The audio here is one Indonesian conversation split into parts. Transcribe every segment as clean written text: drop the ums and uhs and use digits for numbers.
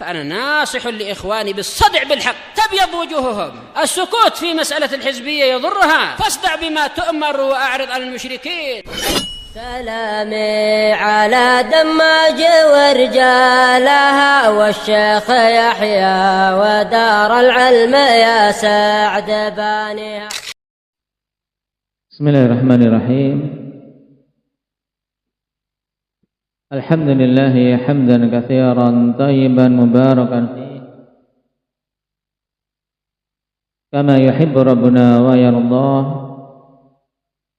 فأنا ناصح لإخواني بالصدع بالحق تبيض وجوههم. السكوت في مسألة الحزبية يضرها، فاصدع بما تؤمر وأعرض عن المشركين. سلامي على دماج ورجالها والشيخ يحيى ودار العلم يا سعد بانيها. بسم الله الرحمن الرحيم. الحمد لله حمدا كثيرا طيبا مباركا فيه كما يحب ربنا ويرضاه.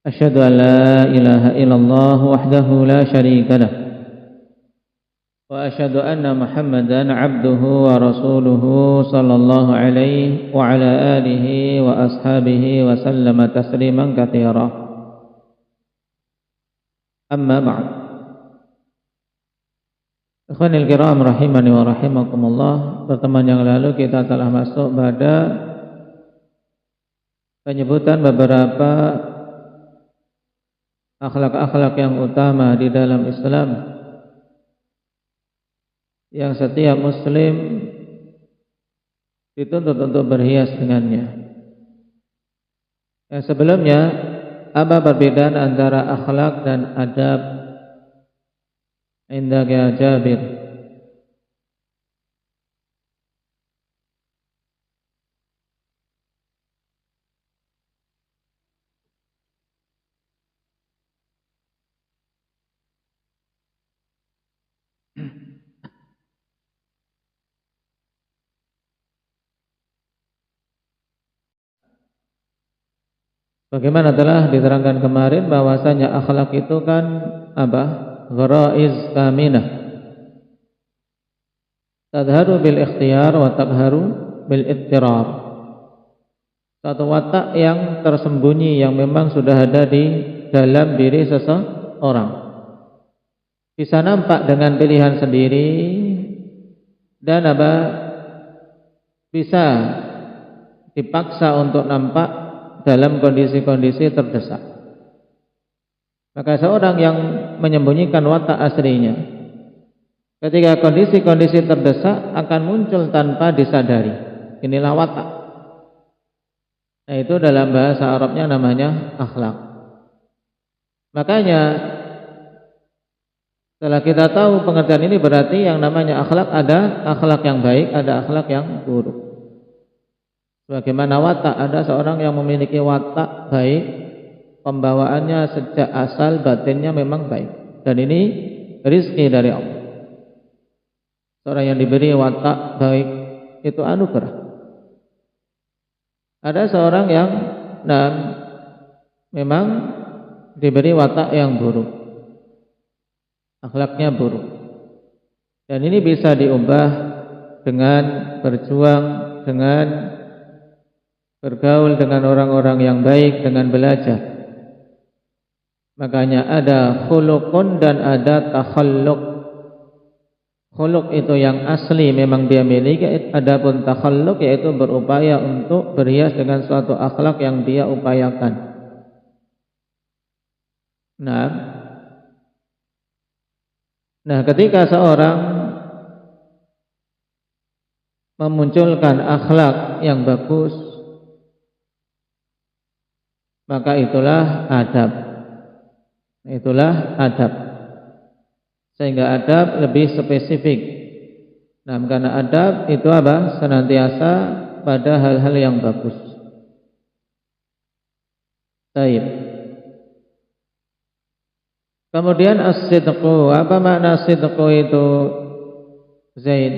أشهد أن لا إله إلا الله وحده لا شريك له وأشهد أن محمدا عبده ورسوله صلى الله عليه وعلى آله وأصحابه وسلم تسليما كثيرا. أما بعد. Ikhwanil kiram rahimani wa rahimakumullah. Pertemuan yang lalu kita telah masuk pada penyebutan beberapa akhlak-akhlak yang utama di dalam Islam yang setiap muslim dituntut untuk berhias dengannya. Yang sebelumnya, apa perbedaan antara akhlak dan adab? Indah ya Jabir. Bagaimana telah diterangkan kemarin bahwasanya akhlak itu kan apa? Gharaiz kaminah. Tadharu bil ikhtiyar wa tabharu bil ittirar. Satu watak yang tersembunyi yang memang sudah ada di dalam diri seseorang. Bisa nampak dengan pilihan sendiri dan apa? Bisa dipaksa untuk nampak dalam kondisi-kondisi terdesak. Maka seorang yang menyembunyikan watak aslinya ketika kondisi-kondisi terdesak akan muncul tanpa disadari. Inilah watak. Nah, itu dalam bahasa Arabnya namanya akhlak. Makanya setelah kita tahu pengertian ini, berarti yang namanya akhlak ada akhlak yang baik, ada akhlak yang buruk. Sebagaimana watak, ada seorang yang memiliki watak baik, pembawaannya sejak asal batinnya memang baik, dan ini rizki dari Allah. Seorang yang diberi watak baik itu anugerah. Ada seorang yang memang diberi watak yang buruk, akhlaknya buruk, dan ini bisa diubah dengan berjuang, dengan bergaul dengan orang-orang yang baik, dengan belajar. Makanya ada khuluqun dan ada takhalluq. Khuluq itu yang asli memang dia miliki, adapun takhalluq yaitu berupaya untuk berhias dengan suatu akhlak yang dia upayakan. Nah, ketika seorang memunculkan akhlak yang bagus, maka itulah adab. Itulah adab. Sehingga adab lebih spesifik. Nah, karena adab itu apa? Senantiasa pada hal-hal yang bagus. Baik. Kemudian as-sidqu. Apa makna sidqu itu, Zaid?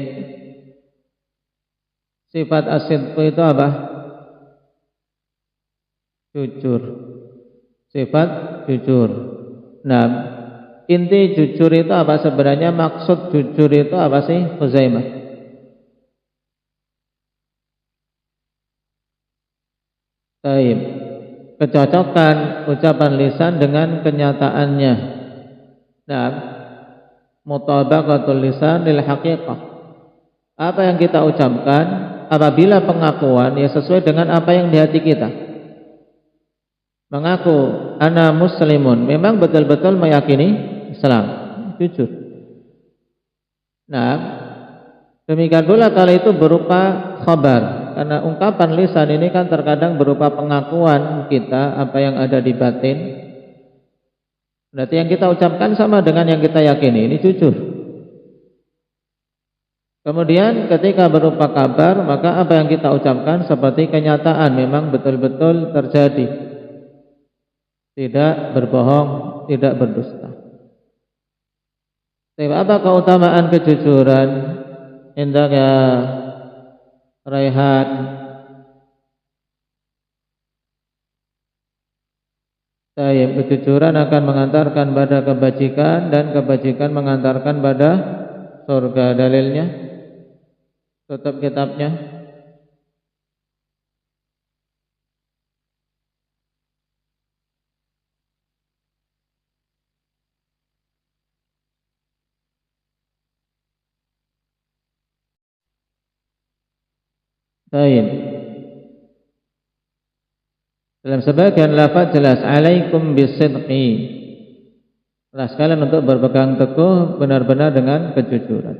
Sifat as-sidqu itu apa? Jujur. Sifat jujur. Nah, inti jujur itu apa sebenarnya? Maksud jujur itu apa sih, Huzaimah? Baik. Kecocokan ucapan lisan dengan kenyataannya. Nah, mutabaqatul lisan lil haqiqah. Apa yang kita ucapkan apabila pengakuan ya sesuai dengan apa yang di hati kita. Mengaku ana muslimun, memang betul-betul meyakini Islam, jujur. Nah, Demikian pula kalau itu berupa khabar, karena ungkapan lisan ini kan terkadang berupa pengakuan kita apa yang ada di batin. Berarti yang kita ucapkan sama dengan yang kita yakini, ini jujur. Kemudian ketika berupa kabar, maka apa yang kita ucapkan seperti kenyataan, memang betul-betul terjadi. Tidak berbohong, tidak berdusta. Tapi apa keutamaan kejujuran? Indah ya Raihan. Kejujuran akan mengantarkan pada kebajikan, dan kebajikan mengantarkan pada surga. Dalilnya, tutup kitabnya. Baik. Dalam sebagian lafaz jelas alaikum bisidqi. Nah, sekalian untuk berpegang teguh benar-benar dengan kejujuran.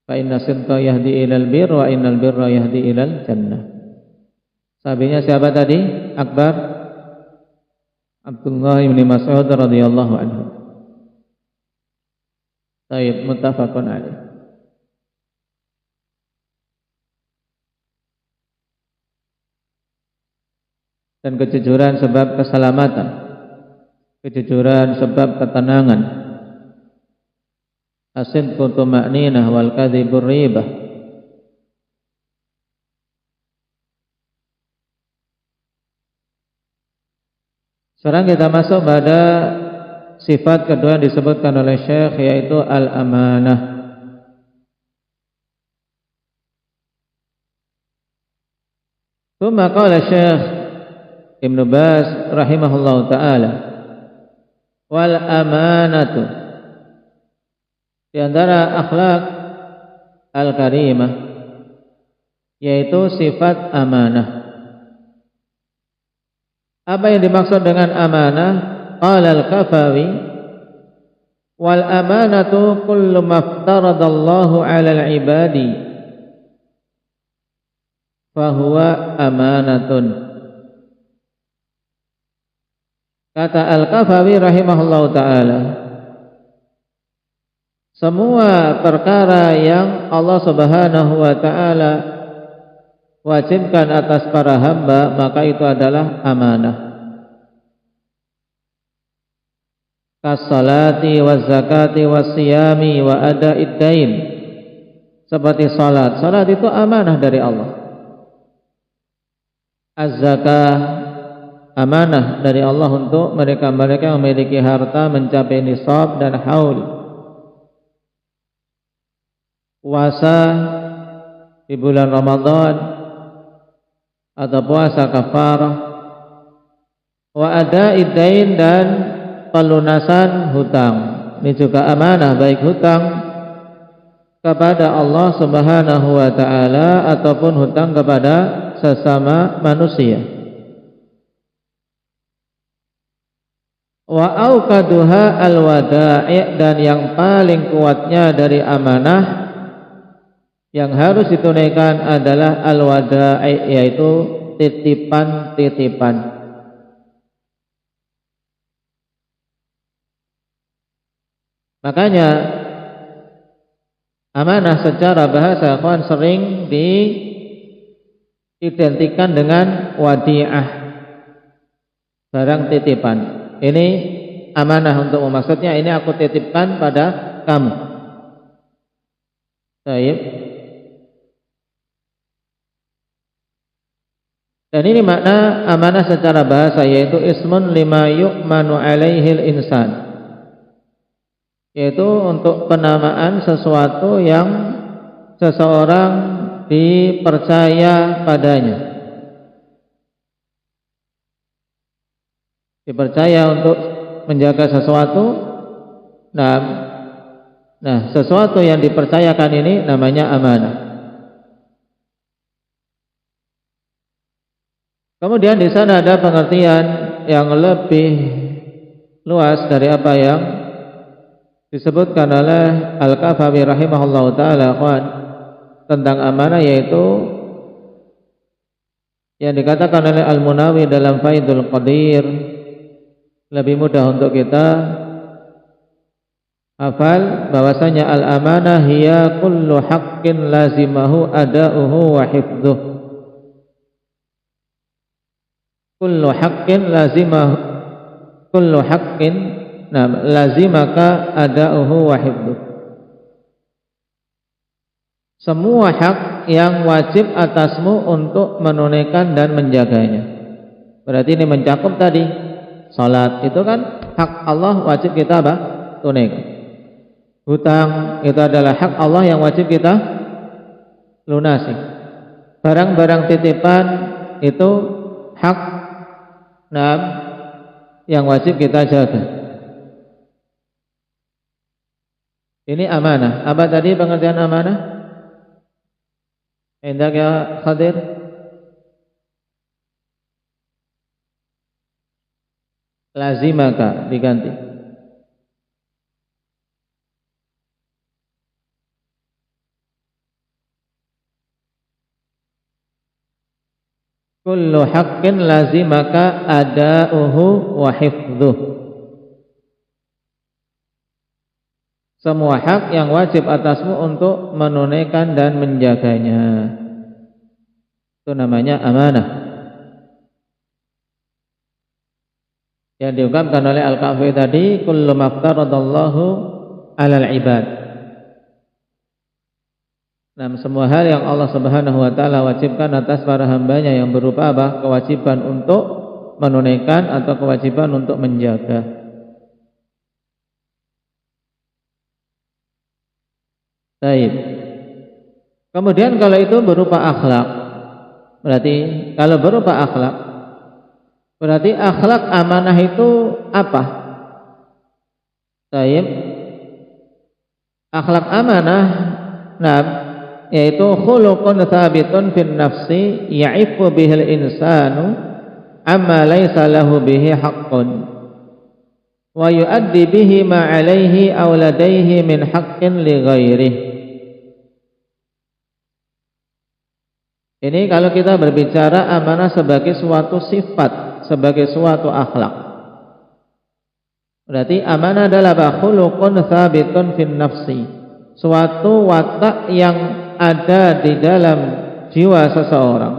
Fa inna sidqa yahdi ilal birr wa innal birra yahdi ilal jannah. Sahabinya siapa tadi? Akbar Abdullah bin Mas'ud radhiyallahu anhu. Baik, muttafaqun alaih. Dan kejujuran sebab keselamatan, kejujuran sebab ketenangan. As-sidqu tuma'ninah wal kadhibu ribah. Sekarang kita masuk pada sifat kedua yang disebutkan oleh Syekh, yaitu al-amanah. Tsumma qala Syekh Ibn Baz rahimahullah ta'ala, wal amanatu, di antara akhlak al-karimah yaitu sifat amanah. Apa yang dimaksud dengan amanah? Qala al-Kafawi, wal amanatu kullu maftaradallahu 'alal ibadi fahuwa amanatun. Kata Al-Kafawi rahimahullahu ta'ala, semua perkara yang Allah subhanahu wa ta'ala wajibkan atas para hamba, maka itu adalah amanah. Kas-salati wa zakati wa siyami wa ada'id dain. Seperti salat. Salat itu amanah dari Allah. Az-zakah, amanah dari Allah untuk mereka-mereka yang memiliki harta mencapai nisab dan haul. Puasa di bulan Ramadan atau puasa kafarah. Wa ada'id dain, dan pelunasan hutang. Ini juga amanah, baik hutang kepada Allah subhanahu wa ta'ala ataupun hutang kepada sesama manusia. Wa auqaduha al-wada'i, dan yang paling kuatnya dari amanah yang harus ditunaikan adalah al-wada'i, yaitu titipan-titipan. Makanya amanah secara bahasa ikhwan sering diidentikan dengan wadi'ah, barang titipan. Ini amanah untuk maksudnya ini aku titipkan pada kamu. Baik. Dan ini makna amanah secara bahasa, yaitu ismun lima yu'manu alaihil insan, yaitu untuk penamaan sesuatu yang seseorang dipercaya padanya. Dipercaya untuk menjaga sesuatu. Nah, sesuatu yang dipercayakan ini namanya amanah. Kemudian di sana ada pengertian yang lebih luas dari apa yang disebutkan oleh Al-Kafawi rahimahullahu ta'ala. tentang amanah, yaitu yang dikatakan oleh Al-Munawi dalam Faidul Qadir. Lebih mudah untuk kita hafal bahwasanya al-amanah hiya kullu haqqin lazimahu ada'uhu wa hifdhuh. Kullu haqqin lazimahu, kullu haqqin lazimaka ada'uhu wa hifdhuh. Semua hak yang wajib atasmu untuk menunaikan dan menjaganya. Berarti ini mencakup tadi salat, itu kan hak Allah, wajib kita apa? Tunaikan. Hutang itu adalah hak Allah yang wajib kita lunasi. Barang-barang titipan itu hak yang wajib kita jaga. Ini amanah. Apa tadi pengertian amanah? Indak ya Khadir? Lazimaka diganti. Kullu haqqin lazimaka ada'uhu wa hifdhuh. Semua hak yang wajib atasmu untuk menunaikan dan menjaganya. Itu namanya amanah. Yang diungkapkan oleh Al-Kahfi tadi, kullu maftaradallahu 'alal ibad. Nah, semua hal yang Allah Subhanahu wa taala wajibkan atas para hambanya yang berupa apa? Kewajiban untuk menunaikan atau kewajiban untuk menjaga. Baik. Kemudian kalau itu berupa akhlak, berarti kalau berupa akhlak, berarti akhlak amanah itu apa? Baik. Akhlak amanah, yaitu khuluqun thabitun fin nafsi ya'ifu bihil insanu amma laysa lahu bihi haqqun wa yu'addi bihi ma 'alaihi aw ladaihi min haqqin li ghairihi. Ini kalau kita berbicara amanah sebagai suatu sifat, sebagai suatu akhlak. Berarti amanah adalah khuluqun thabitun fin nafsi, suatu watak yang ada di dalam jiwa seseorang.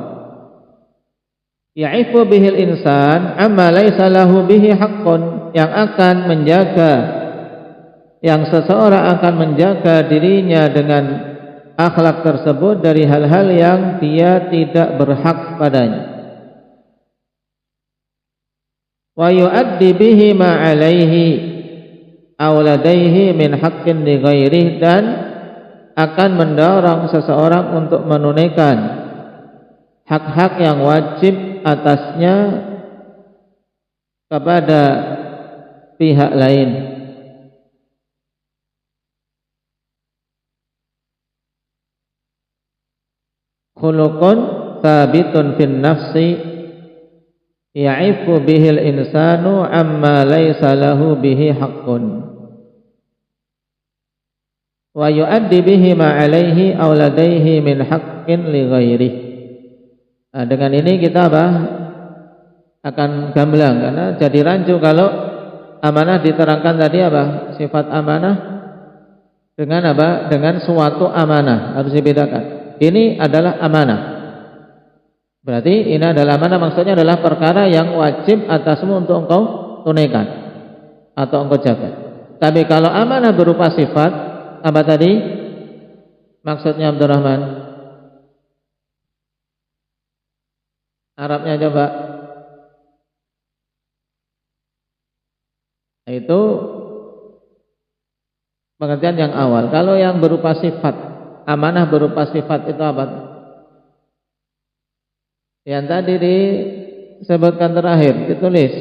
Ya'ifu bihil insan amma laisa lahu bihi haqqun, yang akan menjaga, yang seseorang akan menjaga dirinya dengan akhlak tersebut dari hal-hal yang dia tidak berhak padanya. Wa yu'addi bihi ma 'alaihi aw ladaihi min haqqin li ghairihi, dan akan mendorong seseorang untuk menunaikan hak-hak yang wajib atasnya kepada pihak lain. Khuluqun thabitun fin nafsi ya'ifu bihil insanu amma laysa lahu bihi haqqun wa yu'addi bihi ma 'alaihi aw ladaihi min haqqin li ghairihi. Nah, dengan ini kita akan gamblang, karena jadi rancu kalau amanah diterangkan tadi sifat amanah dengan dengan suatu amanah, harus dibedakan. Ini adalah amanah. Berarti ini adalah amanah, maksudnya adalah perkara yang wajib atasmu untuk engkau tunaikan atau engkau jaga. Tapi kalau amanah berupa sifat, apa tadi maksudnya Abdurrahman? Arabnya coba. Itu pengertian yang awal. Kalau yang berupa sifat, amanah berupa sifat itu apa? Yang tadi disebutkan terakhir, ditulis.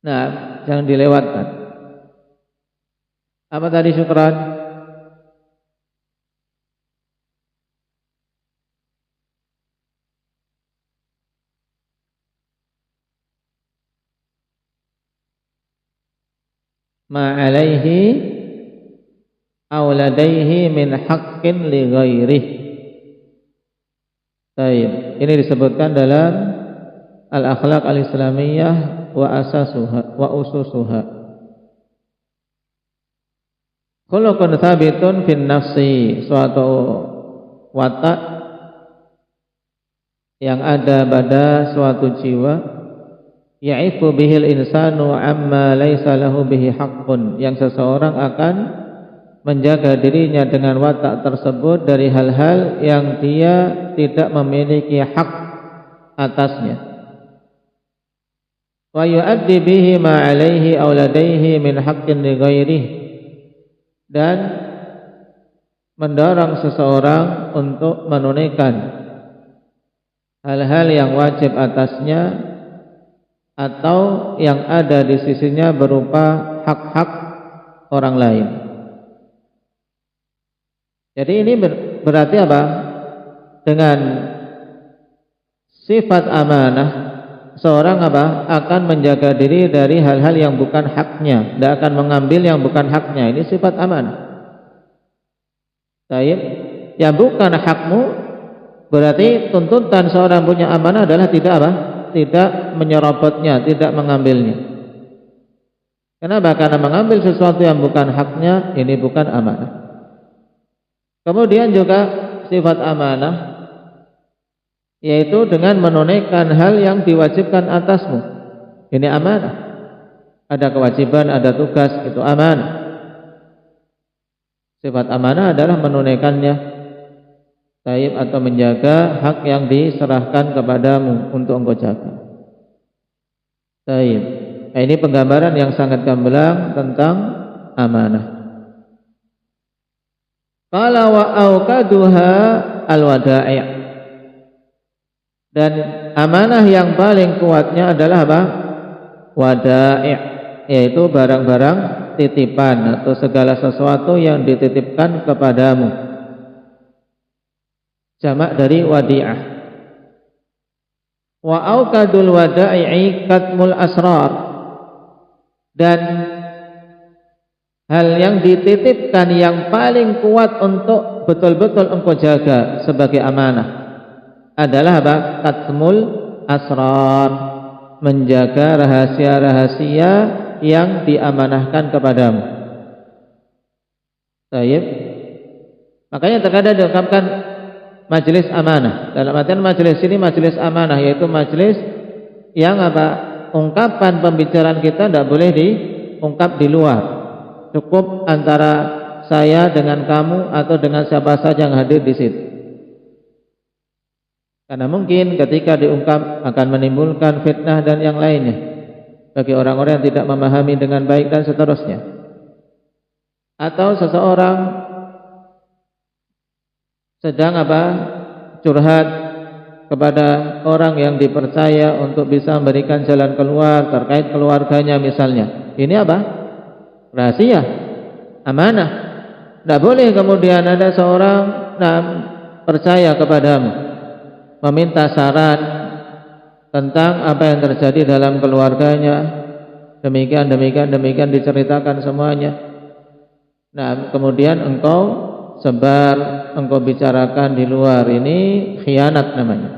Nah, jangan dilewatkan. Apa tadi syukran? Ma 'alaihi aw ladaihi min haqqin li ghairihi. Baik, ini disebutkan dalam Al-Akhlaq Al-Islamiyah wa asasuha wa ususuha. Khuluqun thabitun fin nafsi, suatu watak yang ada pada suatu jiwa, ya'ifu bihil insanu amma laisa lahu bihi haqqun, yang seseorang akan menjaga dirinya dengan watak tersebut dari hal-hal yang dia tidak memiliki hak atasnya. Wa yu'addi bihi ma 'alaihi aw ladaihi min haqqin li ghairihi, dan mendorong seseorang untuk menunaikan hal-hal yang wajib atasnya atau yang ada di sisinya berupa hak-hak orang lain. Jadi ini berarti apa? Dengan sifat amanah, seorang apa? Akan menjaga diri dari hal-hal yang bukan haknya, tidak akan mengambil yang bukan haknya. Ini sifat amanah. Baik, yang bukan hakmu, berarti tuntutan seorang punya amanah adalah tidak apa? Tidak menyerobotnya, tidak mengambilnya. Kenapa? Karena mengambil sesuatu yang bukan haknya, ini bukan amanah. Kemudian juga sifat amanah, yaitu dengan menunaikan hal yang diwajibkan atasmu. Ini amanah. Ada kewajiban, ada tugas, itu amanah. Sifat amanah adalah menunaikannya, taib atau menjaga hak yang diserahkan kepadamu untuk engkau jaga. Taib. Ini penggambaran yang sangat gamblang tentang amanah. Qala wa auqaduha al-wada'i'. Dan amanah yang paling kuatnya adalah apa? Wada'i', yaitu barang-barang titipan atau segala sesuatu yang dititipkan kepadamu. Jamak dari wadi'ah. Wa auqadul wada'i katmul asrar. Dan hal yang dititipkan yang paling kuat untuk betul-betul engkau jaga sebagai amanah adalah apa? Katmul asrar, menjaga rahasia-rahasia yang diamanahkan kepadamu. Baik. Makanya terkadang diungkapkan majelis amanah. Dalam artian majelis ini majelis amanah, yaitu majelis yang apa? Ungkapan pembicaraan kita tidak boleh diungkap di luar. Cukup antara saya dengan kamu atau dengan siapa saja yang hadir di situ. Karena mungkin ketika diungkap akan menimbulkan fitnah dan yang lainnya bagi orang-orang yang tidak memahami dengan baik dan seterusnya. Atau seseorang sedang apa? Curhat kepada orang yang dipercaya untuk bisa memberikan jalan keluar terkait keluarganya misalnya. Ini apa? Rahasia, amanah. Tidak boleh kemudian ada seorang percaya kepadamu, meminta saran tentang apa yang terjadi dalam keluarganya, demikian diceritakan semuanya. Nah, kemudian engkau sebar, engkau bicarakan di luar, ini khianat namanya.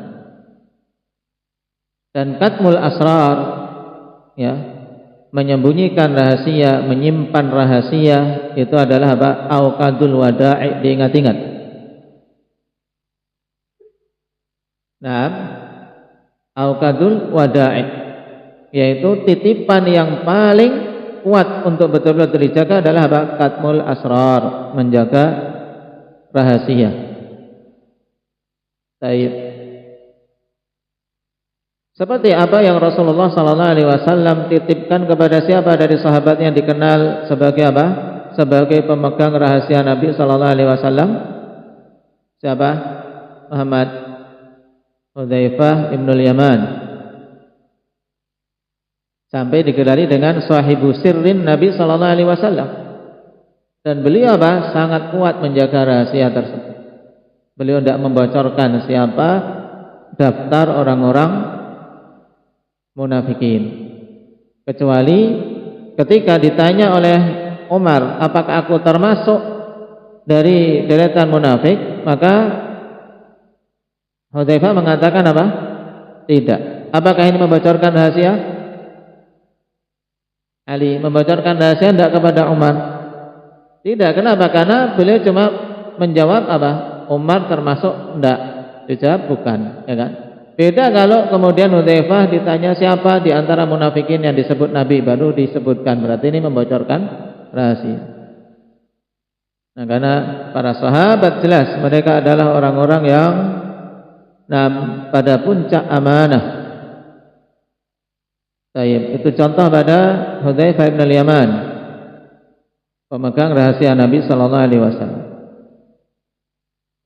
Dan katmul asrar, ya, menyembunyikan rahasia, menyimpan rahasia, itu adalah apa? Auqadul wada'i, diingat-ingat. Nah, auqadul wada'i, yaitu titipan yang paling kuat untuk betul-betul dijaga adalah apa? Katmul asrar, menjaga rahasia. Baik. Seperti apa yang Rasulullah SAW titipkan kepada siapa dari sahabatnya yang dikenal sebagai apa? Sebagai pemegang rahasia Nabi SAW. Siapa? Muhammad Hudzaifah ibnul Yaman. Sampai digelari dengan sahibu sirrin Nabi SAW. Dan beliau apa? Sangat kuat menjaga rahasia tersebut. Beliau tidak membocorkan siapa daftar orang-orang munafikin, kecuali ketika ditanya oleh Umar, apakah aku termasuk dari deretan munafik, maka Hudzaifah mengatakan apa? Tidak. Apakah ini membocorkan rahasia? Ali membocorkan rahasia tidak kepada Umar? Tidak. Kenapa? Karena beliau cuma menjawab apa? Umar termasuk tidak. Dijawab bukan, ya kan? Beda kalau kemudian Hudzaifah ditanya siapa di antara munafikin yang disebut Nabi, baru disebutkan, berarti ini membocorkan rahasia. Nah, karena para sahabat jelas mereka adalah orang-orang yang pada puncak amanah. Baik, itu contoh pada Hudzaifah bin al-Yaman, pemegang rahasia Nabi sallallahu alaihi wasallam.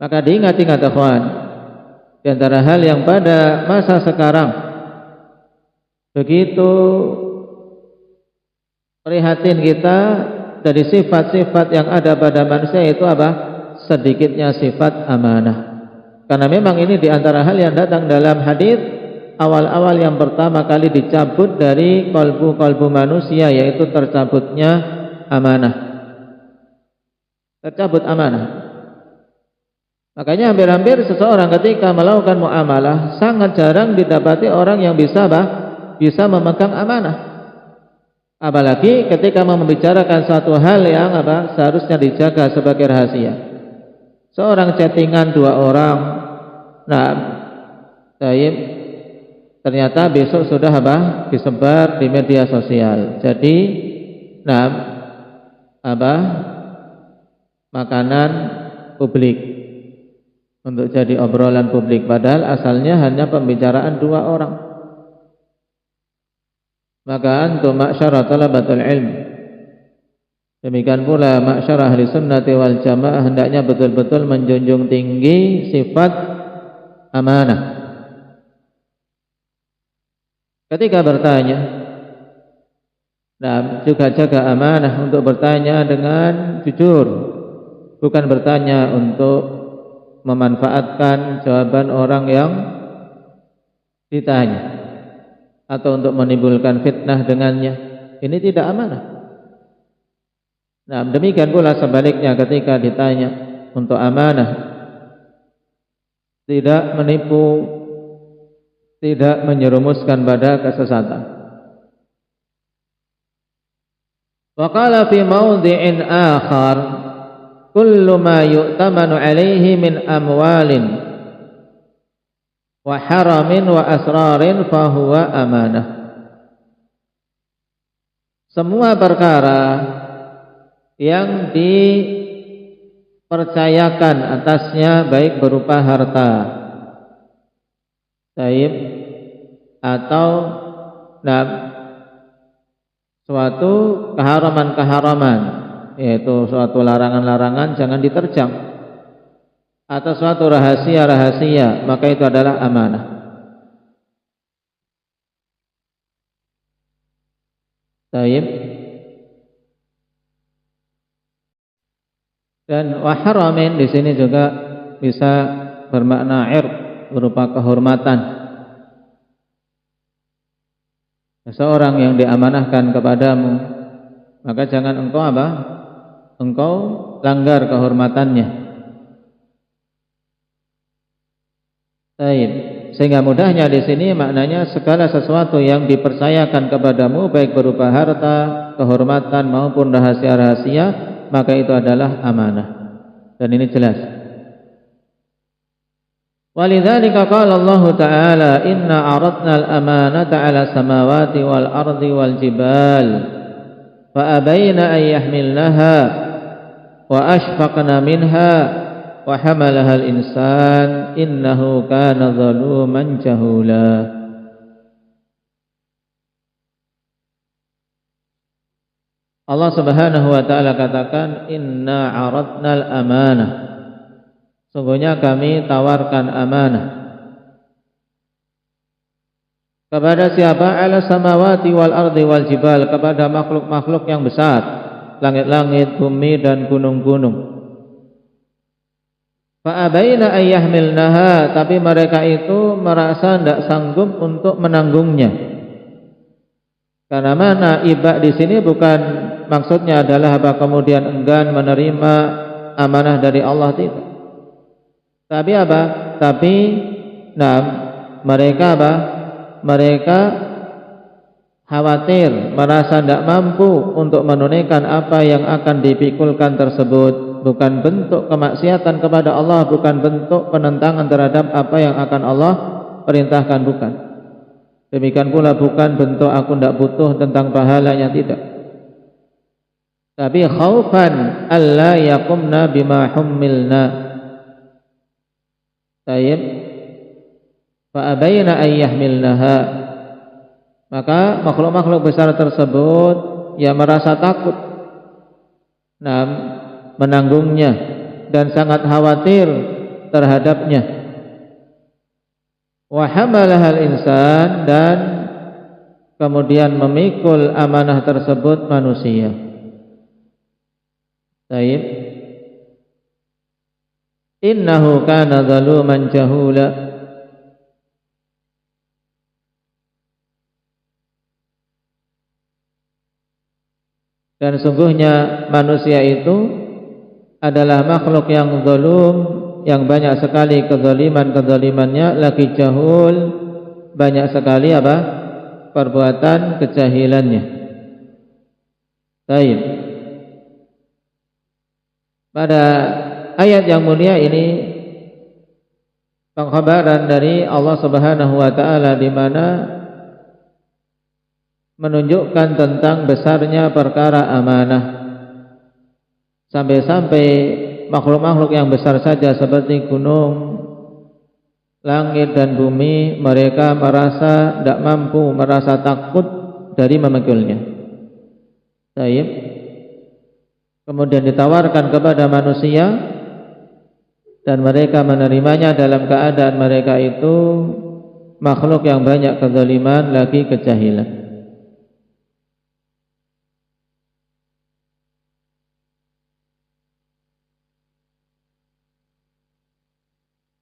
Maka diingat-ingat ikhwan, di antara hal yang pada masa sekarang begitu prihatin kita dari sifat-sifat yang ada pada manusia, itu apa? Sedikitnya sifat amanah. Karena memang ini di antara hal yang datang dalam hadis awal-awal yang pertama kali dicabut dari kalbu manusia, yaitu tercabutnya amanah. Tercabut amanah. Makanya hampir-hampir seseorang ketika melakukan muamalah sangat jarang didapati orang yang bisa memegang amanah. Apalagi ketika membicarakan suatu hal yang seharusnya dijaga sebagai rahasia. Seorang chattingan dua orang, ternyata besok sudah disebar di media sosial. Jadi, makanan publik untuk jadi obrolan publik, padahal asalnya hanya pembicaraan dua orang. Maka antum ma'syara talabatul ilm, demikian pula ma'syara ahli sunnati wal jamaah, hendaknya betul-betul menjunjung tinggi sifat amanah. Ketika bertanya, juga jaga amanah untuk bertanya dengan jujur, bukan bertanya untuk memanfaatkan jawaban orang yang ditanya atau untuk menimbulkan fitnah dengannya. Ini tidak amanah. Demikian pula sebaliknya ketika ditanya untuk amanah, tidak menipu, tidak menyerumuskan pada kesesatan. Wa qala fi mawdhi'in akhar, kullu ma yu'tamanu alaihi min amwalin wa haramin wa asrarin fahuwa amanah. Semua perkara yang dipercayakan atasnya, baik berupa harta, atau suatu keharaman-keharaman, yaitu suatu larangan-larangan jangan diterjang, atau suatu rahasia-rahasia, maka itu adalah amanah. Dan waharamin di sini juga bisa bermakna berupa kehormatan. Seseorang yang diamanahkan kepadamu, maka jangan engkau langgar kehormatannya. Sehingga mudahnya di sini maknanya segala sesuatu yang dipercayakan kepadamu, baik berupa harta, kehormatan maupun rahasia-rahasia, maka itu adalah amanah. Dan ini jelas. Walidzalika qala Allah Ta'ala, inna aradna al-amanata 'ala samawati wal ardi wal jibal fa abayna an yahmilnaha wa ashfaqna minha wa hamalaha al-insan innahu kana zaluman jahula. Allah Subhanahu wa taala katakan, inna aradnal amanah, sungguhnya kami tawarkan amanah kepada siapa? Ala samawati wal ardi wal jibal, kepada makhluk-makhluk yang besar, langit-langit, bumi dan gunung-gunung. Fa abaina ayyahmilnaha, tapi mereka itu merasa tidak sanggup untuk menanggungnya. Karena mana ibak di sini bukan maksudnya adalah kemudian enggan menerima amanah dari Allah, tidak. Tapi apa? Tapi mereka apa? Mereka khawatir, merasa tidak mampu untuk menunaikan apa yang akan dipikulkan tersebut. Bukan bentuk kemaksiatan kepada Allah, bukan bentuk penentangan terhadap apa yang akan Allah perintahkan, bukan. Demikian pula bukan bentuk aku tidak butuh tentang pahalanya, tidak. Tapi khaufan alla yaqumna bima hummilna. Tayyib. Fa abayna ay yahmilnaha. Maka makhluk-makhluk besar tersebut ya merasa takut menanggungnya dan sangat khawatir terhadapnya. Wa hamalahal insan, dan kemudian memikul amanah tersebut manusia. Baik. Innahu kana zaluman jahula. Dan sungguhnya manusia itu adalah makhluk yang zalum, yang banyak sekali kezalimannya, lagi jahul, banyak sekali apa? Perbuatan kejahilannya. Baik. Pada ayat yang mulia ini pengkhabaran dari Allah Subhanahu wa taala, di mana menunjukkan tentang besarnya perkara amanah. Sampai-sampai makhluk-makhluk yang besar saja seperti gunung, langit dan bumi, mereka merasa tidak mampu, merasa takut dari memikulnya. Baik. Kemudian ditawarkan kepada manusia dan mereka menerimanya dalam keadaan mereka itu makhluk yang banyak kezaliman lagi kejahilan.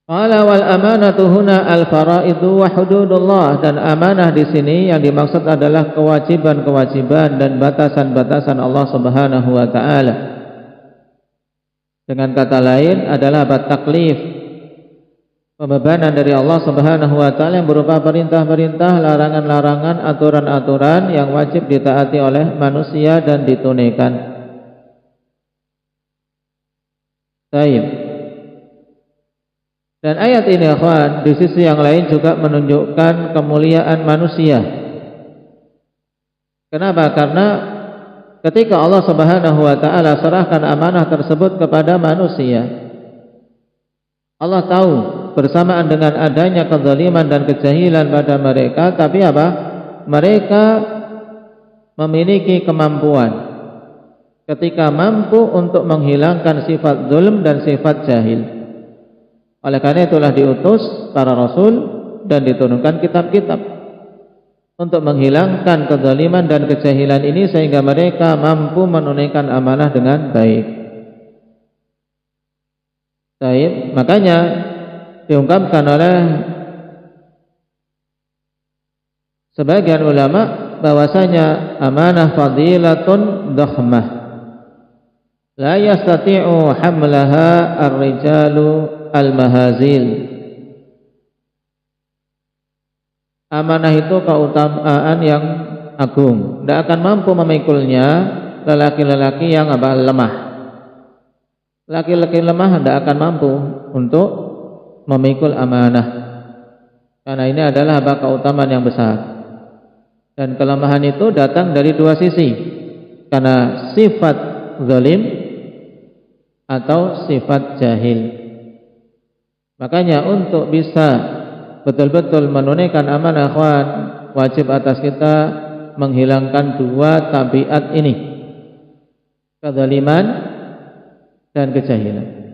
Qala wal amanatu huna al faraidu wa hududullah, dan amanah di sini yang dimaksud adalah kewajiban-kewajiban dan batasan-batasan Allah Subhanahu wa taala. Dengan kata lain adalah taklif, pembebanan dari Allah Subhanahu wa taala yang berupa perintah-perintah, larangan-larangan, aturan-aturan yang wajib ditaati oleh manusia dan ditunaikan. Baik. Dan ayat ini akhwan, di sisi yang lain juga menunjukkan kemuliaan manusia. Kenapa? Karena ketika Allah Subhanahu wa taala serahkan amanah tersebut kepada manusia, Allah tahu bersamaan dengan adanya kezaliman dan kejahilan pada mereka, tapi apa? Mereka memiliki kemampuan ketika mampu untuk menghilangkan sifat zulm dan sifat jahil. Oleh karena itulah diutus para rasul dan diturunkan kitab-kitab untuk menghilangkan kezaliman dan kejahilan ini, sehingga mereka mampu menunaikan amanah dengan baik. Baik, makanya diungkapkan oleh sebagian ulama bahwasanya amanah fadilatun dhakhmah la yastati'u hamlaha ar-rijalu al-mahazil. Amanah itu keutamaan yang agung, tidak akan mampu memikulnya lelaki-lelaki yang lemah. Laki-laki lemah tidak akan mampu untuk memikul amanah, karena ini adalah keutamaan yang besar. Dan kelemahan itu datang dari dua sisi, karena sifat zalim atau sifat jahil. Makanya untuk bisa betul-betul menunaikan amanah akhwan, wajib atas kita menghilangkan dua tabiat ini, kezaliman dan kejahilan.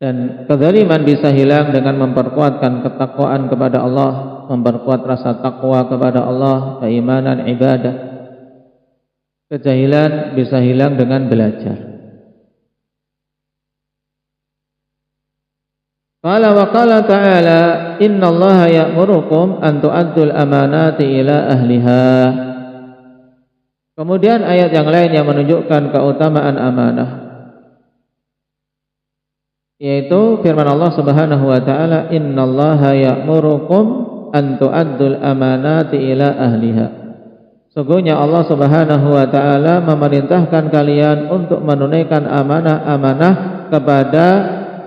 Dan kezaliman bisa hilang dengan memperkuatkan ketakwaan kepada Allah, memperkuat rasa takwa kepada Allah, keimanan, ibadah. Kejahilan bisa hilang dengan belajar. Qala wa qala ta'ala innallaha ya'murukum an tu'addul amanati ila ahliha. Kemudian ayat yang lain yang menunjukkan keutamaan amanah, yaitu firman Allah Subhanahu wa taala innallaha ya'murukum an tu'addul amanati ila ahliha. Sungguhnya Allah Subhanahu wa taala memerintahkan kalian untuk menunaikan amanah-amanah kepada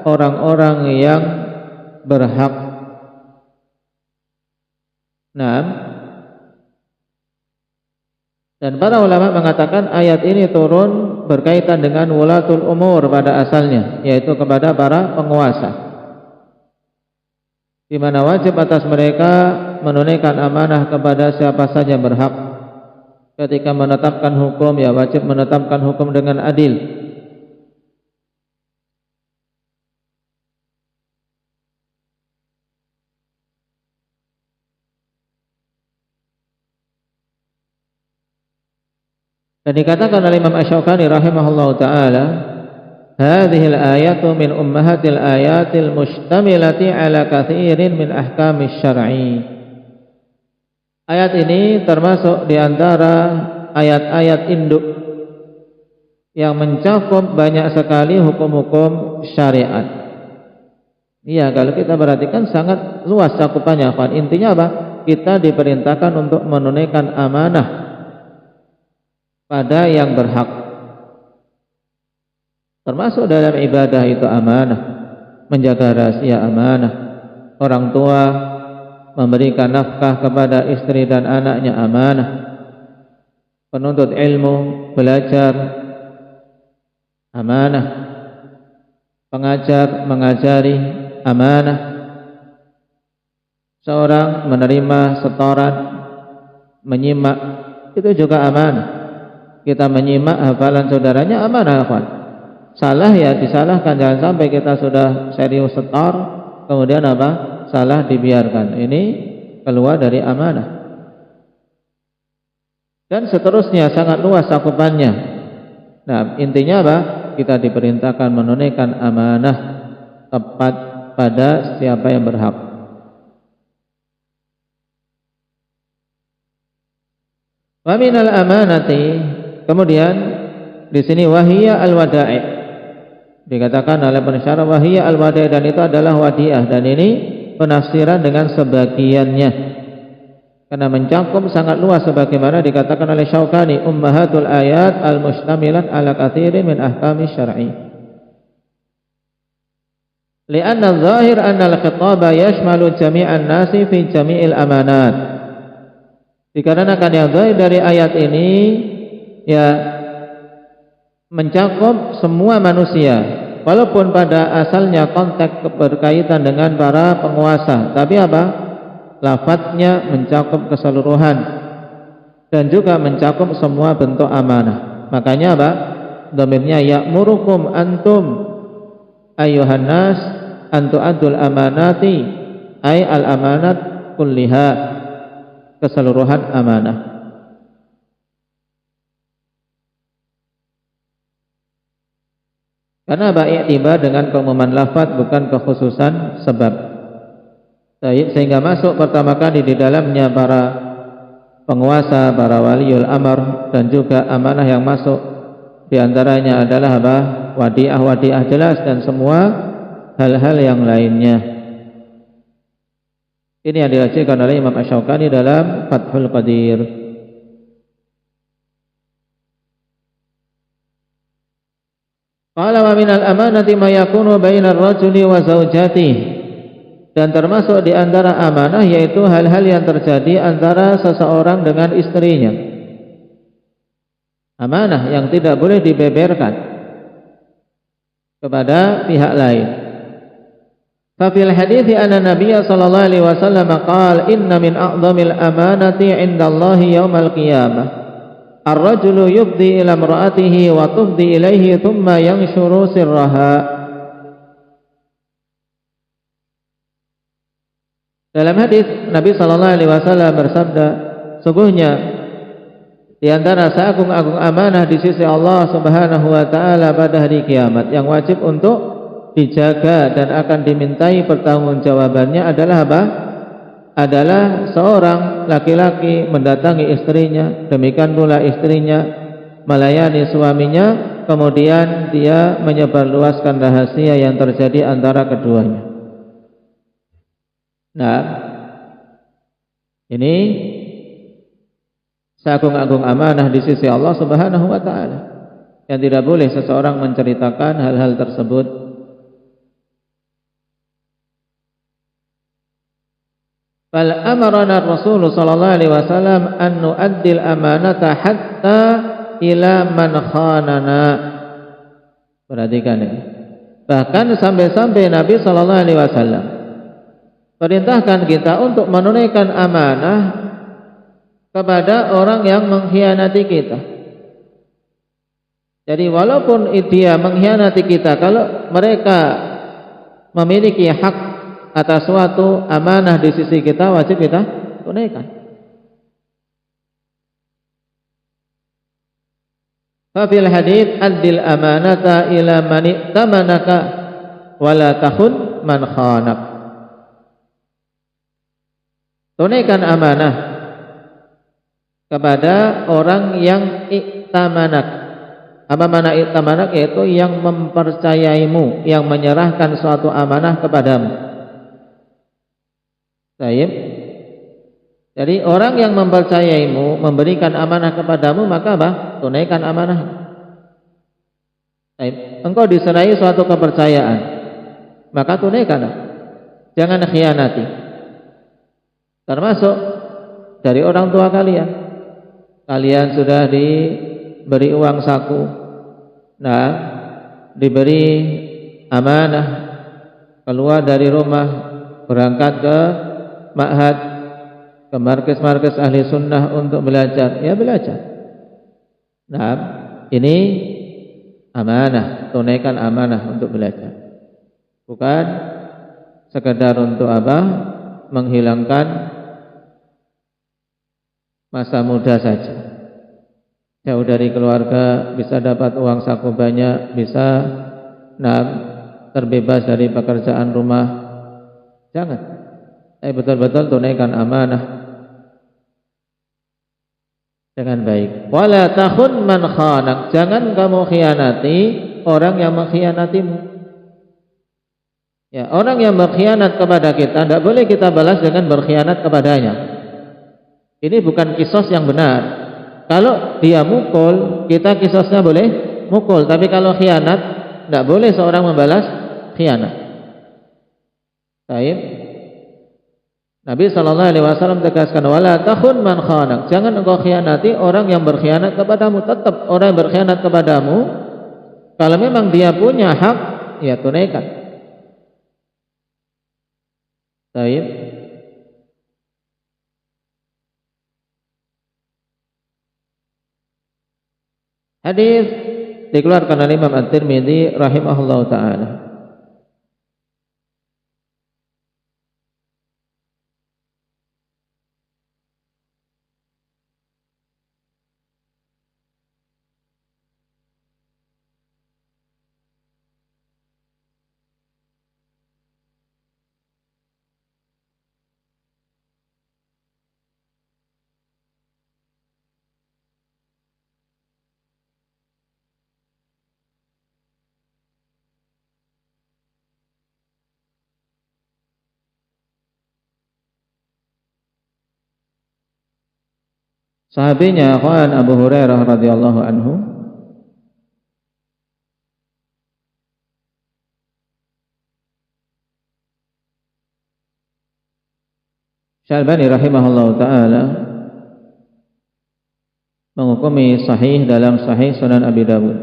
orang-orang yang berhak. Nah, dan para ulama mengatakan ayat ini turun berkaitan dengan wulatul umur pada asalnya, yaitu kepada para penguasa, di mana wajib atas mereka menunaikan amanah kepada siapa saja berhak. Ketika menetapkan hukum, ya wajib menetapkan hukum dengan adil. Dan dikatakan oleh Imam Asy-Syaukani rahimahullahu taala, hadhil ayatu min ummahatil ayatil mustamilati ala katsirin min ahkamis syar'i. Ayat ini termasuk di antara ayat-ayat induk yang mencakup banyak sekali hukum-hukum syariat. Iya, kalau kita perhatikan sangat luas cakupannya, Pak. Intinya apa? Kita diperintahkan untuk menunaikan amanah pada yang berhak, termasuk dalam ibadah itu amanah, menjaga rahasia amanah, orang tua memberikan nafkah kepada istri dan anaknya amanah, penuntut ilmu belajar amanah, pengajar mengajari amanah, seorang menerima setoran, menyimak itu juga amanah. Kita menyimak hafalan saudaranya amanah, kawan. Salah ya disalahkan, jangan sampai kita sudah serius setor kemudian apa? Salah dibiarkan. Ini keluar dari amanah. Dan seterusnya sangat luas cakupannya. Nah, intinya apa? Kita diperintahkan menunaikan amanah tepat pada siapa yang berhak. Wa minal amanati, kemudian di sini wahiyya al-wada'i, dikatakan oleh pensyarah wahiyya al-wada'i, dan itu adalah wadiah, dan ini penafsiran dengan sebagiannya karena mencakup sangat luas sebagaimana dikatakan oleh Syaukani ummahatul ayat al-mustamilat ala katsirin min ahkami syar'i. Li'anna adh-dhahir anna al-khitaba yashmalu jami'an nasi fi jami'il amanat. Dikarenakan yang zahir dari ayat ini ya mencakup semua manusia, walaupun pada asalnya konteks berkaitan dengan para penguasa, tapi apa? Lafadznya mencakup keseluruhan dan juga mencakup semua bentuk amanah. Makanya apa? Dhamirnya ya'murukum antum ayyuhan nas an tu'addul amanati, ay al amanat kulliha, keseluruhan amanah. Karena i'tibar dengan keumuman lafaz bukan kekhususan sebab. Sehingga masuk pertama kali di dalamnya para penguasa, para waliul amr, dan juga amanah yang masuk di antaranya adalah apa? Wadiah jelas dan semua hal-hal yang lainnya. Ini yang dirajikan oleh Imam Asy-Syaukani dalam Fathul Qadir. Qala wa minal amanati ma yakunu bainar rajuli wa zaujatihi, dan termasuk di antara amanah yaitu hal-hal yang terjadi antara seseorang dengan istrinya. Amanah yang tidak boleh dibeberkan kepada pihak lain. Fa fil hadithi anna Nabiy sallallahu alaihi wasallam qala inna min a'dhamil amanati 'indallahi yaumal qiyamah ar-rajulu yufdi ila imra'atihi wa tufdi ilaihi thumma yanshuru sirraha. Dalam hadis Nabi sallallahu alaihi wasallam bersabda, sungguhnya di antara seagung-agung amanah di sisi Allah Subhanahu wa taala pada hari kiamat yang wajib untuk dijaga dan akan dimintai pertanggungjawabannya adalah apa? Adalah seorang laki-laki mendatangi istrinya, demikian pula istrinya melayani suaminya, kemudian dia menyebarluaskan rahasia yang terjadi antara keduanya. Nah, ini seagung-agung amanah di sisi Allah Subhanahu wa taala, yang tidak boleh seseorang menceritakan hal-hal tersebut. Fal amarana Rasul sallallahu alaihi wasallam an nu'addil amanata hatta ila man khanana. Perhatikan ini. Bahkan sampai-sampai Nabi sallallahu alaihi wasallam perintahkan kita untuk menunaikan amanah kepada orang yang mengkhianati kita. Jadi walaupun dia mengkhianati kita, kalau mereka memiliki hak atas suatu amanah di sisi kita, wajib kita tunaikan. Fa fil hadits addil amanata ila man i'tamanaka wa la takhun man khanak. Tunaikan amanah kepada orang yang i'tamanak. Apa makna i'tamanak? Yaitu yang mempercayaimu, yang menyerahkan suatu amanah kepadamu. Baik. Jadi orang yang mempercayaimu, memberikan amanah kepadamu, maka apa? Tunaikan amanah. Baik. Engkau diserai suatu kepercayaan, maka tunaikan. Jangan khianati. Termasuk dari orang tua kalian. Kalian sudah diberi uang saku, nah, diberi amanah, keluar dari rumah, berangkat ke ma'had, ke markas-markas ahli sunnah untuk belajar, ya belajar. Nah, ini amanah, tunaikan amanah untuk belajar. Bukan sekedar untuk apa? Menghilangkan masa muda saja. Jauh dari keluarga, bisa dapat uang saku banyak, bisa terbebas dari pekerjaan rumah. Jangan. Betul-betul tunaikan amanah dengan baik. Wala takhun man khanak. Jangan kamu khianati orang yang mengkhianatimu. Ya, orang yang berkhianat kepada kita tidak boleh kita balas dengan berkhianat kepadanya. Ini bukan kisos yang benar. Kalau dia mukul, kita kisosnya boleh mukul, tapi kalau khianat tidak boleh seorang membalas khianat. Baik. Nabi sallallahu alaihi wasallam tegaskan, wala takhun man khanak. Jangan engkau khianati orang yang berkhianat kepadamu. Tetap orang yang berkhianat kepadamu, kalau memang dia punya hak, ya tunaikan. Baik. Hadis dikeluarkan oleh Imam At-Tirmidzi rahimahullahu taala. Sahabinya Khan Abu Hurairah radhiyallahu anhu Syalbani rahimahullahu taala menghukumi sahih dalam Sahih Sunan Abi Dawud.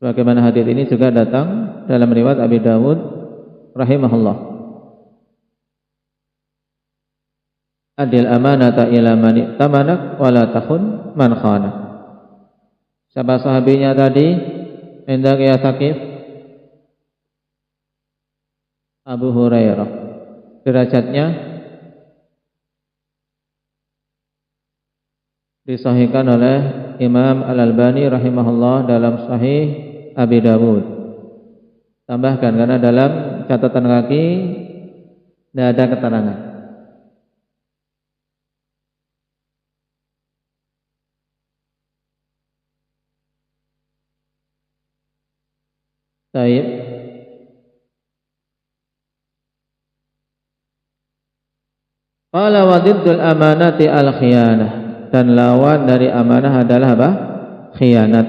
Sebagaimana hadis ini juga datang dalam riwayat Abi Dawud rahimahullah. Adil amanata ila man i'tamanak wa la takhun man khanak. Siapa sahabinya tadi? Indah ya Thaqif? Abu Hurairah. Derajatnya disahihkan oleh Imam Al-Albani rahimahullah dalam Sahih Abi Dawud. Tambahkan karena dalam catatan kaki tidak ada keterangan. Baik. Qala wa diddul amanati al-khiyanah, dan lawan dari amanah adalah apa? Khianat.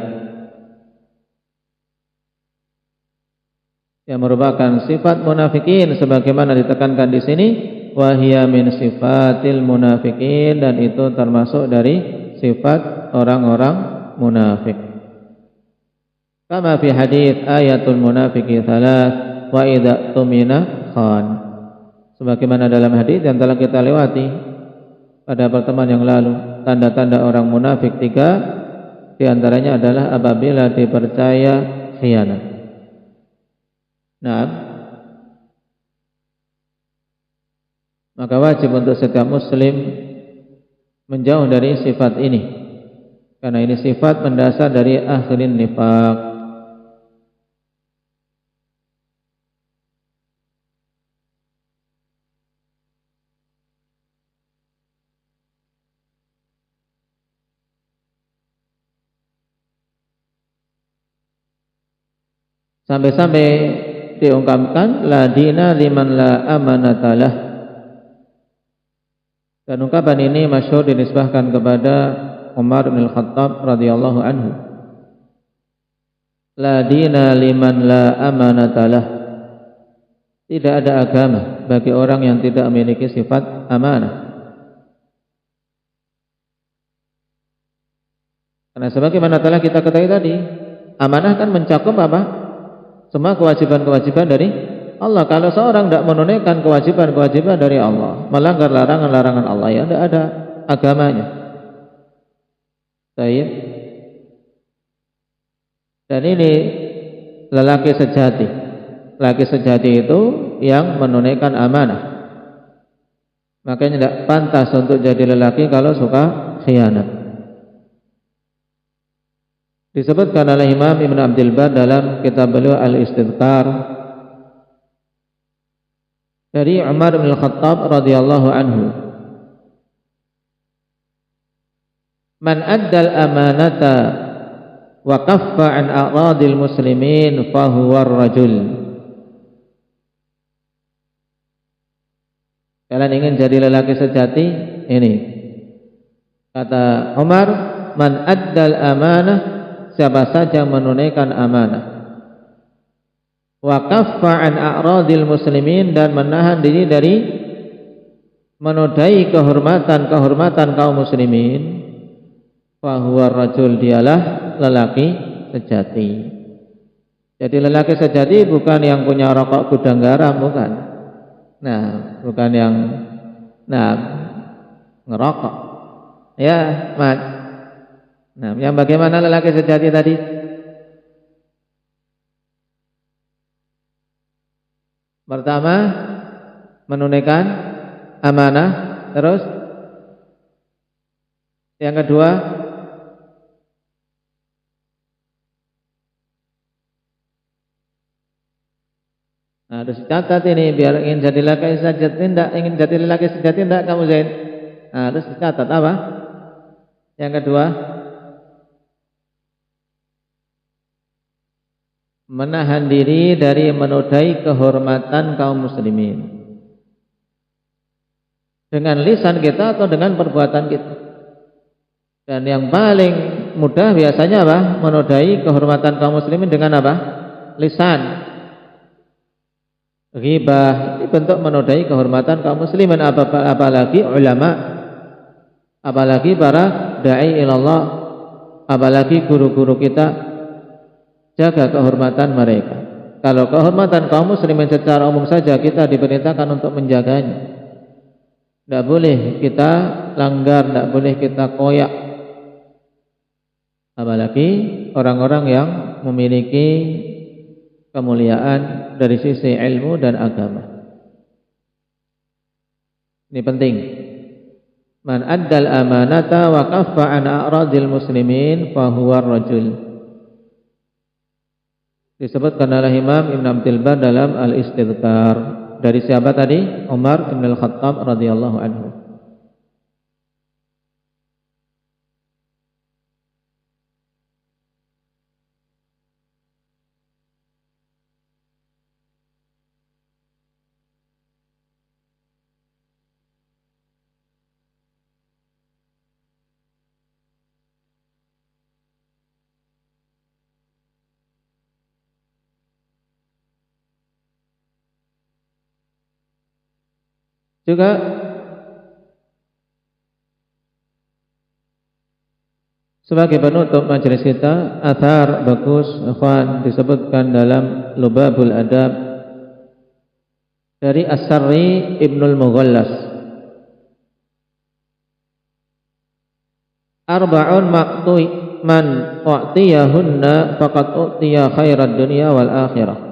Yang merupakan sifat munafikin sebagaimana ditekankan di sini, wa hiya min sifatil munafikin, dan itu termasuk dari sifat orang-orang munafik. Kama fi hadits ayatul munafiqi thalath wa idza tumina khan. Sebagaimana dalam hadis yang telah kita lewati pada pertemuan yang lalu, tanda-tanda orang munafik 3, di antaranya adalah apabila dipercaya khianat. Nah, maka wajib untuk setiap muslim menjauh dari sifat ini, karena ini sifat mendasar dari akhirun nifaq. Sampai-sampai diungkapkan la dina liman la amanatalah. Dan ungkapan ini masyhur dinisbahkan kepada Umar bin Khattab radhiyallahu anhu. La dina liman la amanatalah. Tidak ada agama bagi orang yang tidak memiliki sifat amanah. Karena sebagaimana telah kita ketahui tadi, amanah kan mencakup apa? Semua kewajiban-kewajiban dari Allah. Kalau seorang tidak menunaikan kewajiban-kewajiban dari Allah, melanggar larangan-larangan Allah, ya tidak ada agamanya. Baik. Dan ini lelaki sejati. Lelaki sejati itu yang menunaikan amanah. Makanya tidak pantas untuk jadi lelaki kalau suka khianat. Disebutkan oleh Imam Ibn Abdul Bar dalam kitab beliau Al-Istidhkar dari Umar bin Khattab radhiyallahu anhu, man addal amanata wa kaffa an a'radil muslimin fahuwa ar-rajul. Kalian ingin jadi lelaki sejati? Ini kata Umar, man addal amanah, siapa saja menunaikan amanah, wa kaffa an a'radil muslimin, dan menahan diri dari menodai kehormatan kaum muslimin, fa huwa rajul, dialah lelaki sejati. Jadi lelaki sejati bukan yang punya rokok gudang garam, bukan. Nah, bukan yang ngerokok. Ya, Mat. Nah, yang bagaimana lelaki sejati tadi? Pertama, menunaikan amanah. Terus yang kedua, nah, harus catat ini biar ingin jadi lelaki sejati tidak, ingin jadi lelaki sejati tidak kamu Zain. Nah, harus catat apa? Yang kedua, menahan diri dari menodai kehormatan kaum muslimin dengan lisan kita atau dengan perbuatan kita. Dan yang paling mudah biasanya apa? Menodai kehormatan kaum muslimin dengan apa? Lisan. Ghibah ini bentuk menodai kehormatan kaum muslimin, apalagi ulama, apalagi para dai ilallah, apalagi guru-guru kita. Jaga kehormatan mereka. Kalau kehormatan kaum muslimin secara umum saja kita diperintahkan untuk menjaganya. Tidak boleh kita langgar, tidak boleh kita koyak. Apalagi orang-orang yang memiliki kemuliaan dari sisi ilmu dan agama. Ini penting. Man addal amanata wa kaffa an a'radil muslimin fa huwa ar-rajul. disebutkan oleh Imam Ibn Abdul Bar dalam Al-Istidhkar. Dari siapa tadi? Umar bin Al-Khattab radhiyallahu anhu. Juga sebagai penutup majelis kita, athar bagus ikhwan disebutkan dalam Lubabul Adab dari As-Sarri Ibnul Mughallas. Arba'un man u'tiyahunna faqad u'tiya khairad dunya wal akhirah.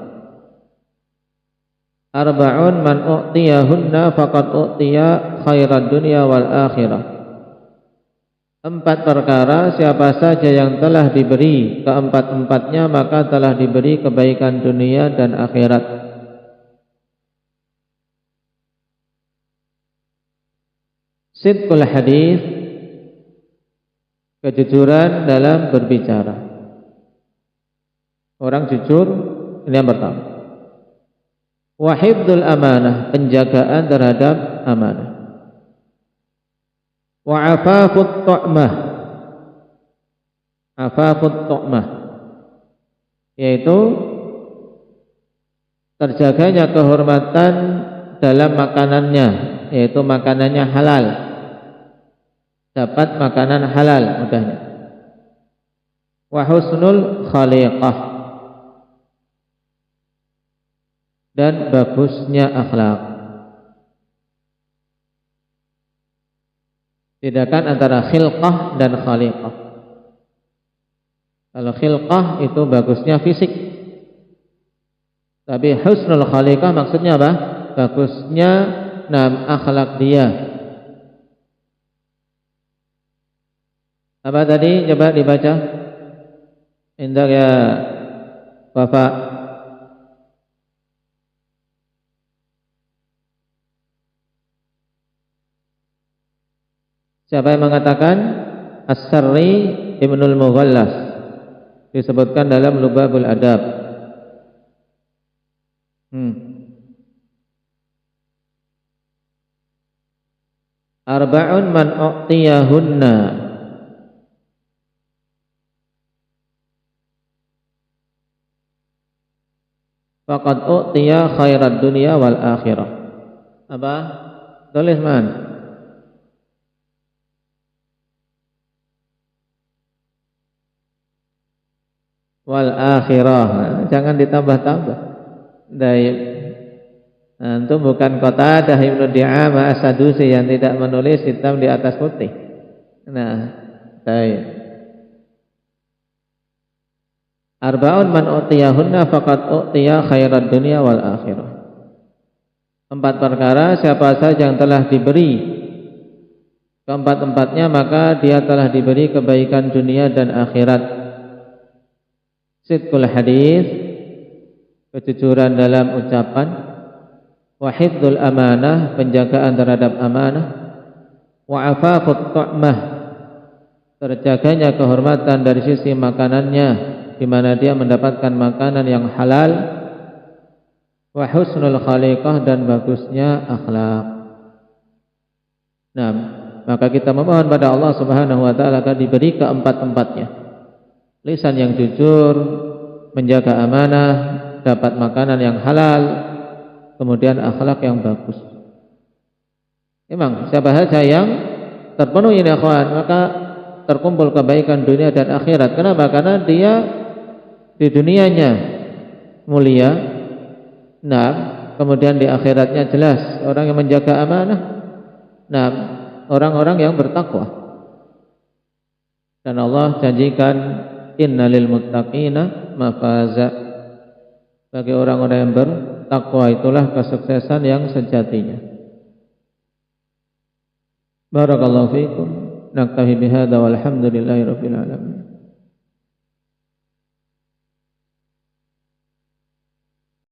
Arba'un man u'tiyahunna faqad u'tiya khairad dunya wal akhirah. 4 perkara siapa saja yang telah diberi keempat-empatnya maka telah diberi kebaikan dunia dan akhirat. Sidqul hadis, kejujuran dalam berbicara. Orang jujur, ini yang pertama. Wa hifdzul amanah, penjagaan terhadap amanah. Wa afafut tu'mah, afafut tu'mah, yaitu terjaganya kehormatan dalam makanannya, yaitu makanannya halal, dapat makanan halal mudahnya. Wa husnul khaliqah, dan bagusnya akhlak. Bedakan antara khilqah dan khaliqah. Kalau khilqah itu bagusnya fisik, tapi husnul khaliqah maksudnya apa? Bagusnya akhlak dia. Apa tadi? Coba dibaca. Indah ya Bapak. Siapa yang mengatakan? As-Sarri Ibnul Mughallas, disebutkan dalam Lubabul Adab. Arba'un man u'tiyahunna, faqad u'tiya khairad dunya wal akhirah. Apa? Tulis man. Wal akhirah, jangan ditambah-tambah. Daib. Itu bukan Qatadah Ibnu Di'amah As-Sadusi yang tidak menulis hitam di atas putih. Nah, daib. Arba'un man u'tiyahunna faqad u'tiya khairad dunya wal akhirah. 4 perkara siapa saja yang telah diberi keempat-empatnya maka dia telah diberi kebaikan dunia dan akhirat. Sidqul hadis, kejujuran dalam ucapan. Wa hifdzul amanah, penjagaan terhadap amanah. Wa afafut tu'mah, terjaganya kehormatan dari sisi makanannya, di mana dia mendapatkan makanan yang halal. Wa husnul khaliqah, dan bagusnya akhlak. Nah, maka kita memohon pada Allah Subhanahu wa taala agar diberi keempat-empatnya. Lisan yang jujur, menjaga amanah, dapat makanan yang halal, kemudian akhlak yang bagus. Memang siapa saja yang terpenuhi ini akhwan, maka terkumpul kebaikan dunia dan akhirat. Kenapa? Karena dia di dunianya mulia, nah, kemudian di akhiratnya jelas orang yang menjaga amanah, nah, orang-orang yang bertakwa. Dan Allah janjikan innalil muttaqina mafaza, bagi orang-orang yang bertakwa itulah kesuksesan yang sejatinya. Barakallahu fiikum. Naktafi bihadza walhamdulillahi rabbil alamin.